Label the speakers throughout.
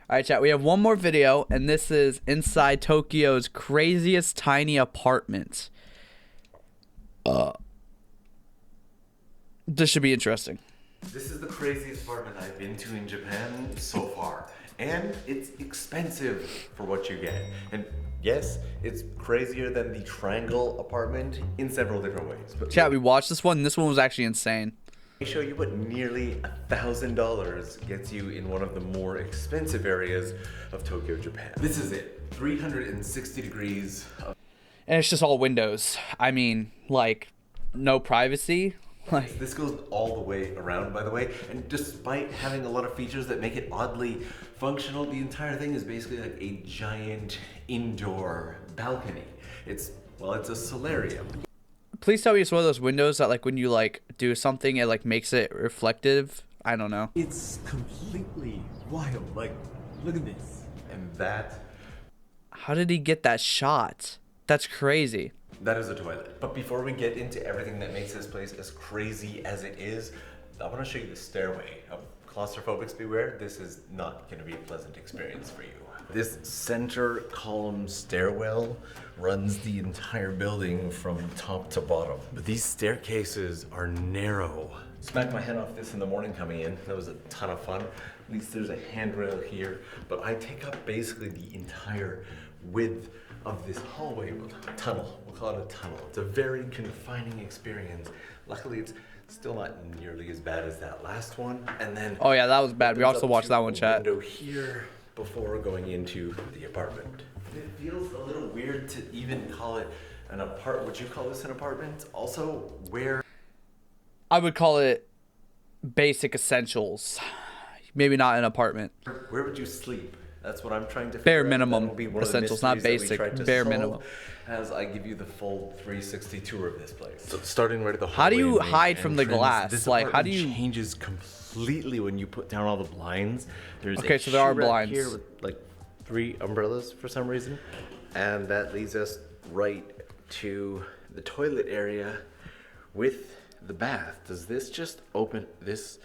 Speaker 1: All right, chat. We have one more video, and this is inside Tokyo's craziest tiny apartment. This should be interesting.
Speaker 2: This is the craziest apartment I've been to in Japan so far. And it's expensive for what you get. And yes, it's crazier than the triangle apartment in several different ways. But
Speaker 1: Chat, we watched this one, and this one was actually insane.
Speaker 2: let me show you what nearly $1,000 gets you in one of the more expensive areas of Tokyo, Japan. This is it, 360 degrees of
Speaker 1: And it's just all windows. I mean, like, no privacy. Like,
Speaker 2: This goes all the way around, by the way, and despite having a lot of features that make it oddly functional, the entire thing is basically like a giant indoor balcony. It's a solarium.
Speaker 1: please tell me it's one of those windows that, like, when you, like, do something, it, like, makes it reflective. I don't know.
Speaker 3: It's completely wild. Like, look at this.
Speaker 2: And that
Speaker 1: How did he get that shot? That's crazy.
Speaker 2: is a toilet. But before we get into everything that makes this place as crazy as it is, I want to show you the stairway. Claustrophobics beware, this is not going to be a pleasant experience for you. This center column stairwell runs the entire building from top to bottom. But these staircases are narrow. Smacked my head off this in the morning coming in. That was a ton of fun. At least there's a handrail here. But I take up basically the entire width of this hallway tunnel. We'll call it a tunnel. It's a very confining experience. Luckily, it's still not nearly as bad as that last one. And then
Speaker 1: Oh, yeah, that was bad. We
Speaker 2: opens
Speaker 1: also
Speaker 2: up
Speaker 1: watched
Speaker 2: to
Speaker 1: that one,
Speaker 2: a
Speaker 1: chat.
Speaker 2: window here before going into the apartment. It feels a little weird to even call it an apartment. Would you call this an apartment? Also, where
Speaker 1: I would call it basic essentials. Maybe not an apartment.
Speaker 2: would you sleep? That's what I'm trying to
Speaker 1: Bare
Speaker 2: figure out.
Speaker 1: minimum
Speaker 2: That will be one of the
Speaker 1: essentials, not
Speaker 2: mysteries that we
Speaker 1: basic,
Speaker 2: tried to
Speaker 1: bare
Speaker 2: solve
Speaker 1: minimum.
Speaker 2: As I give you the full 360 tour of this place. So starting right at the
Speaker 1: How do
Speaker 2: hallway
Speaker 1: you
Speaker 2: and main
Speaker 1: hide from the
Speaker 2: entrance,
Speaker 1: glass?
Speaker 2: This
Speaker 1: Like, how
Speaker 2: apartment
Speaker 1: do you-
Speaker 2: changes completely when you put down all the blinds. There's
Speaker 1: Okay,
Speaker 2: a
Speaker 1: so there are
Speaker 2: shoe rack
Speaker 1: blinds.
Speaker 2: here with like 3 umbrellas for some reason, and that leads us right to the toilet area with the bath. Does this just open? This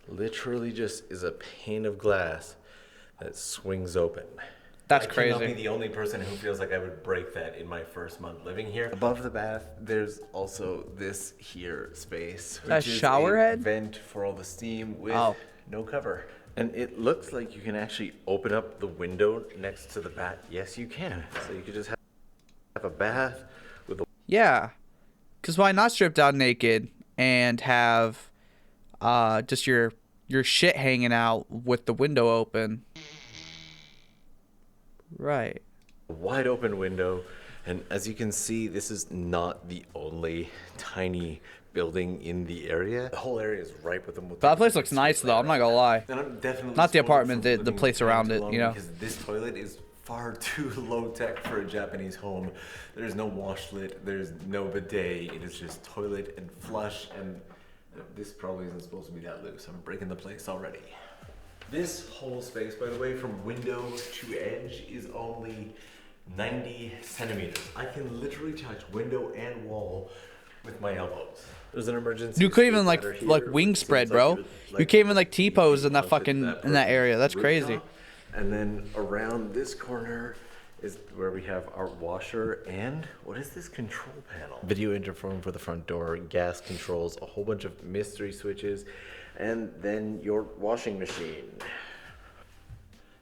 Speaker 2: literally just is a pane of glass that swings open.
Speaker 1: That's
Speaker 2: I cannot
Speaker 1: crazy.
Speaker 2: be the only person who feels like I would break that in my first month living here. Above the bath, there's also this here space,
Speaker 1: A
Speaker 2: which is
Speaker 1: shower
Speaker 2: a
Speaker 1: head?
Speaker 2: vent for all the steam with
Speaker 1: Oh.
Speaker 2: no cover. And it looks like you can actually open up the window next to the bath. Yes, you can. So you could just have a bath with a
Speaker 1: Yeah. Because why not strip down naked and have just your shit hanging out with the window open? Right.
Speaker 2: wide open window. And as you can see, this is not the only tiny building in the area. The whole area is ripe with them.
Speaker 1: That place looks nice, though. I'm not gonna lie.
Speaker 2: And I'm definitely
Speaker 1: Not the
Speaker 2: spoiled
Speaker 1: apartment,
Speaker 2: for
Speaker 1: the
Speaker 2: living
Speaker 1: place
Speaker 2: in Japan
Speaker 1: around
Speaker 2: too
Speaker 1: it,
Speaker 2: long
Speaker 1: you know?
Speaker 2: Because this toilet is far too low tech for a Japanese home. There's no washlet, there's no bidet. It is just toilet and flush, and this probably isn't supposed to be that loose. I'm breaking the place already. This whole space, by the way, from window to edge is only 90 centimeters. I can literally touch window and wall with my elbows. There's an emergency.
Speaker 1: You could even
Speaker 2: escape ladder
Speaker 1: like
Speaker 2: here,
Speaker 1: wing
Speaker 2: which
Speaker 1: spread,
Speaker 2: seems
Speaker 1: bro.
Speaker 2: like
Speaker 1: You
Speaker 2: you're,
Speaker 1: can't even like T-pose in that
Speaker 2: onto
Speaker 1: fucking in that
Speaker 2: person's
Speaker 1: area. That's crazy.
Speaker 2: rooftop. And then around this corner is where we have our washer and what is this control panel? Video interphone for the front door, gas controls, a whole bunch of mystery switches, and then your washing machine.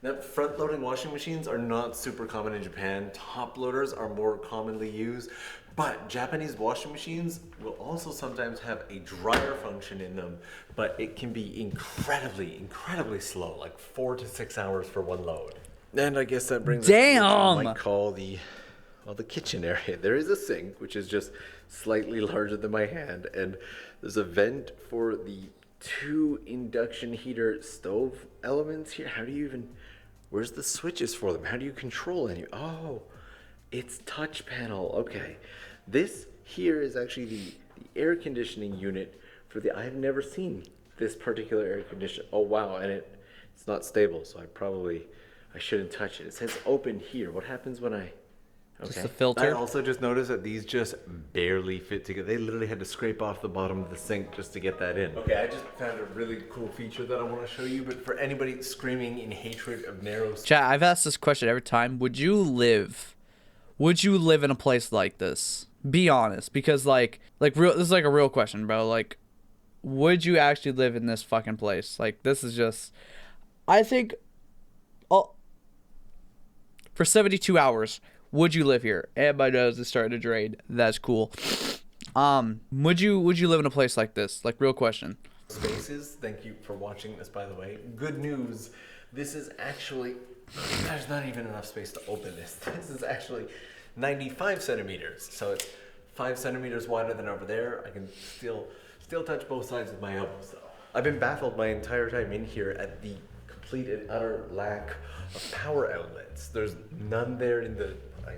Speaker 2: Now, front-loading washing machines are not super common in Japan. Top loaders are more commonly used, but Japanese washing machines will also sometimes have a dryer function in them, but it can be incredibly slow, like 4 to 6 hours for one load. And I guess that brings us to what
Speaker 1: Damn!
Speaker 2: you might call the kitchen area. There is a sink, which is just slightly larger than my hand, and there's a vent for the 2 induction heater stove elements here. How do you even, where's the switches for them? How do you control any? Oh, it's touch panel. Okay. This here is actually the air conditioning unit for the, I've never seen this particular air conditioner. Oh wow, and it's not stable, so I shouldn't touch it. It says open here. What happens when I
Speaker 1: Just the filter.
Speaker 2: I also just noticed that these just barely fit together. They literally had to scrape off the bottom of the sink just to get that in. Okay, I just found a really cool feature that I want to show you, but for anybody screaming in hatred of narrow...
Speaker 1: Chat, I've asked this question every time. Would you live in a place like this? Be honest, because like real, this is like a real question, bro. Like, would you actually live in this fucking place? Like, this is just, I think, oh, for 72 hours, would you live here? And my nose is starting to drain. That's cool. Would you live in a place like this? Like, real question.
Speaker 2: Spaces. Thank you for watching this, by the way. Good news. This is actually, there's not even enough space to open this. This is actually 95 centimeters. So it's 5 centimeters wider than over there. I can still touch both sides with my elbows though. I've been baffled my entire time in here at the complete and utter lack of power outlets. There's none there in the,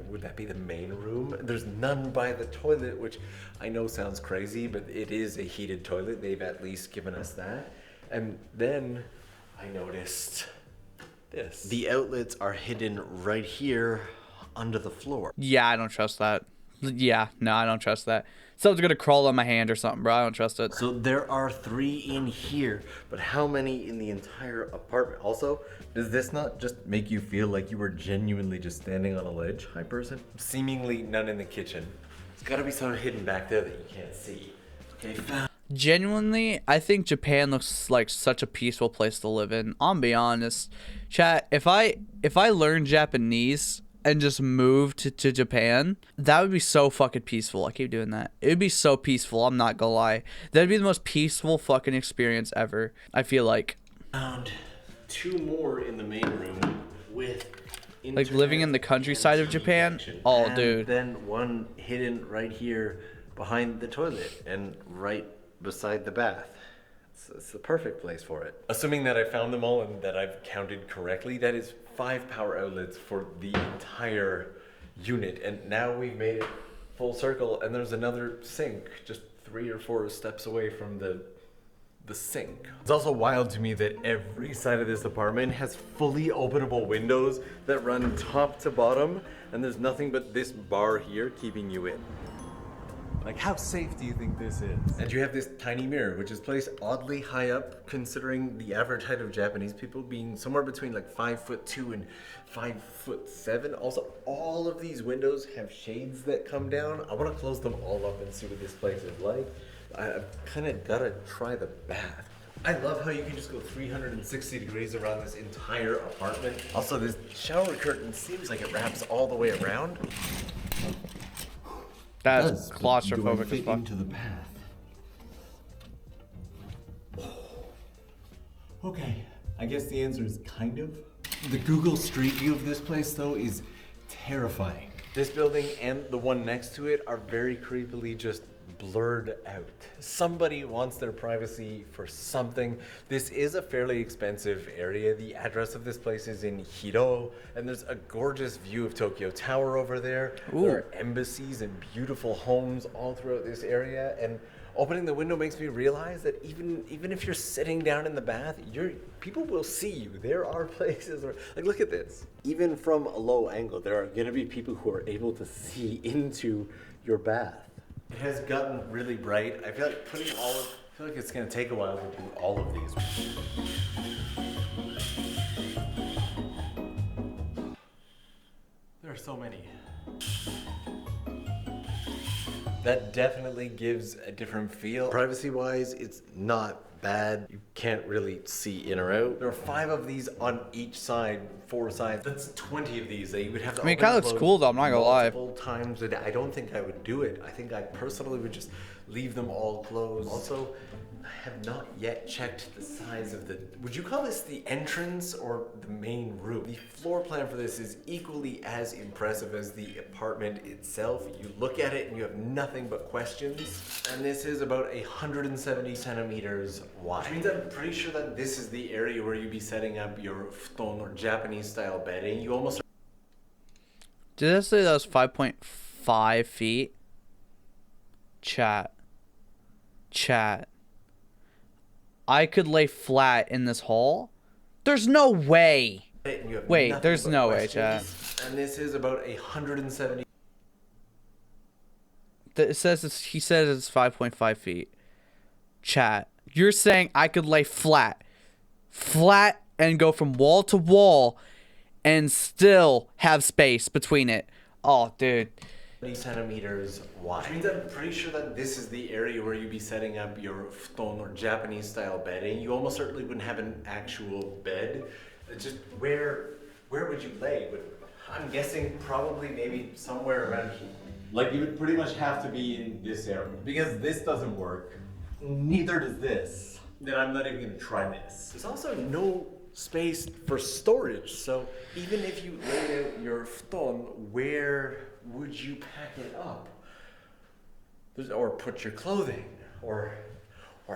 Speaker 2: would that be the main room? There's none by the toilet, which I know sounds crazy, but it is a heated toilet. They've at least given us that. And then I noticed this. The outlets are hidden right here under the floor.
Speaker 1: Yeah, I don't trust that. Yeah, no, I don't trust that. Someone's gonna crawl on my hand or something, bro. I don't trust it.
Speaker 2: So there are 3 in here, but how many in the entire apartment? Also, does this not just make you feel like you were genuinely just standing on a ledge, hi person? Seemingly none in the kitchen. There's gotta be something hidden back there that you can't see. Okay,
Speaker 1: Genuinely, I think Japan looks like such a peaceful place to live in. I'll be honest. Chat, if I learned Japanese and just moved to Japan, that would be so fucking peaceful. I keep doing that. It would be so peaceful, I'm not gonna lie. That'd be the most peaceful fucking experience ever, I feel like.
Speaker 2: Found 2 more in the main room with
Speaker 1: like living in the countryside of Japan. Oh,
Speaker 2: and
Speaker 1: dude.
Speaker 2: Then one hidden right here behind the toilet and right beside the bath. It's the perfect place for it. Assuming that I found them all and that I've counted correctly, that is 5 power outlets for the entire unit. And now we've made it full circle, and there's another sink just 3 or 4 steps away from the sink. It's also wild to me that every side of this apartment has fully openable windows that run top to bottom, and there's nothing but this bar here keeping you in.
Speaker 3: Like, how safe do you think this is?
Speaker 2: And you have this tiny mirror, which is placed oddly high up, considering the average height of Japanese people being somewhere between like 5'2" and 5'7". Also, all of these windows have shades that come down. I want to close them all up and see what this place is like. I've kind of got to try the bath. I love how you can just go 360 degrees around this entire apartment. Also, this shower curtain seems like it wraps all the way around.
Speaker 1: That's claustrophobic as
Speaker 3: fit
Speaker 1: fuck.
Speaker 3: into the path. Okay, I guess the answer is kind of. The Google Street View of this place, though, is terrifying.
Speaker 2: This building and the one next to it are very creepily just blurred out. Somebody wants their privacy for something. This is a fairly expensive area. The address of this place is in Hiro, and there's a gorgeous view of Tokyo Tower over there.
Speaker 1: Ooh.
Speaker 2: There are embassies and beautiful homes all throughout this area, and opening the window makes me realize that even if you're sitting down in the bath, people will see you. There are places where, like, look at this. Even from a low angle, there are gonna be people who are able to see into your bath. It has gotten really bright. I feel like it's gonna take a while to do all of these.
Speaker 3: There are so many.
Speaker 2: That definitely gives a different feel. Privacy-wise, it's not bad. You can't really see in or out. There are 5 of these on each side, 4 sides. That's 20 of these that you would have to
Speaker 1: I mean, it
Speaker 2: open
Speaker 1: kinda
Speaker 2: and
Speaker 1: looks
Speaker 2: close
Speaker 1: cool, though, I'm not gonna lie.
Speaker 2: multiple times a day. I don't think I would do it. I think I personally would just leave them all closed. Also, I have not yet checked the size of would you call this the entrance or the main room? The floor plan for this is equally as impressive as the apartment itself. You look at it and you have nothing but questions. And this is about 170 centimeters wide. Which means I'm pretty sure that this is the area where you'd be setting up your futon or Japanese style bedding. You almost
Speaker 1: Did I say that was 5.5 feet? Chat. I could lay flat in this hole? There's no way.
Speaker 2: and you have
Speaker 1: Wait,
Speaker 2: nothing
Speaker 1: there's
Speaker 2: but
Speaker 1: no way,
Speaker 2: questions. And this is about 170
Speaker 1: It says he says it's 5.5 feet. Chat. You're saying I could lay flat, and go from wall to wall, and still have space between it. Oh, dude.
Speaker 2: 20 centimeters wide.
Speaker 3: Which means I'm pretty sure that this is the area where you'd be setting up your futon or Japanese style bedding. You almost certainly wouldn't have an actual bed. It's just where would you lay? I'm guessing probably maybe somewhere around here. Like you would pretty much have to be in this area. Because this doesn't work. Neither does this. Then I'm not even gonna try this.
Speaker 2: There's also no space for storage, so even if you laid out your futon, where would you pack it up? Or put your clothing, or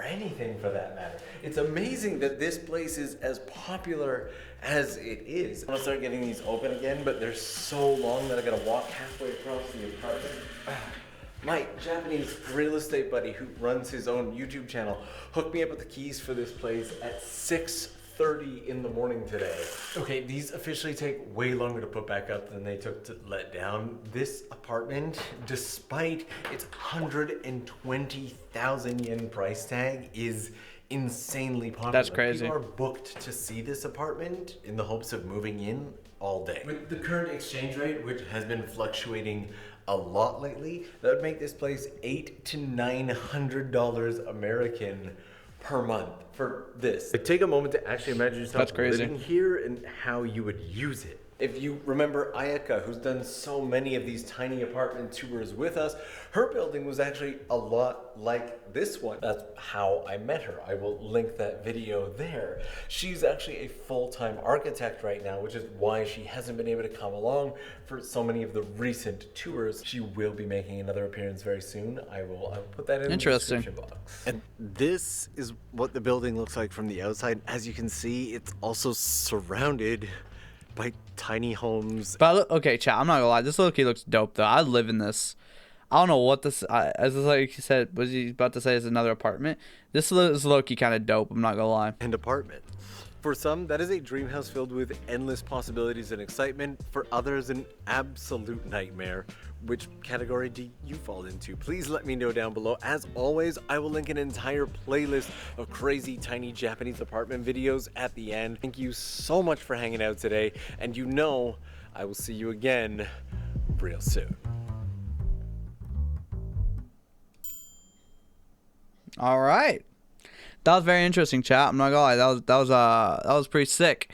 Speaker 2: anything for that matter. It's amazing that this place is as popular as it is. I'm gonna start getting these open again, but they're so long that I gotta walk halfway across the apartment. My Japanese real estate buddy who runs his own YouTube channel hooked me up with the keys for this place at 6:30 in the morning today. Okay, these officially take way longer to put back up than they took to let down. This apartment, despite its 120,000 yen price tag, is insanely popular.
Speaker 1: That's crazy.
Speaker 2: People are booked to see this apartment in the hopes of moving in all day. With the current exchange rate, which has been fluctuating a lot lately, that would make this place $800 to $900 American per month for this. Like, take a moment to actually imagine yourself
Speaker 1: That's crazy.
Speaker 2: living here and how you would use it. If you remember Ayaka, who's done so many of these tiny apartment tours with us, her building was actually a lot like this one. That's how I met her. I will link that video there. She's actually a full-time architect right now, which is why she hasn't been able to come along for so many of the recent tours. She will be making another appearance very soon. I will put that in the
Speaker 1: Interesting.
Speaker 2: description box. And this is what the building looks like from the outside. As you can see, it's also surrounded by tiny homes.
Speaker 1: But okay, chat. I'm not gonna lie. This low-key looks dope though. I live in this. I don't know what this. As like he said, was he about to say is another apartment? This is low-key kind of dope. I'm not gonna lie.
Speaker 2: And apartment. For some, that is a dream house filled with endless possibilities and excitement. For others, an absolute nightmare. Which category do you fall into? Please let me know down below. As always, I will link an entire playlist of crazy tiny Japanese apartment videos at the end. Thank you so much for hanging out today, and you know I will see you again real soon.
Speaker 1: All right. That was very interesting, chat. I'm not gonna lie. That was pretty sick.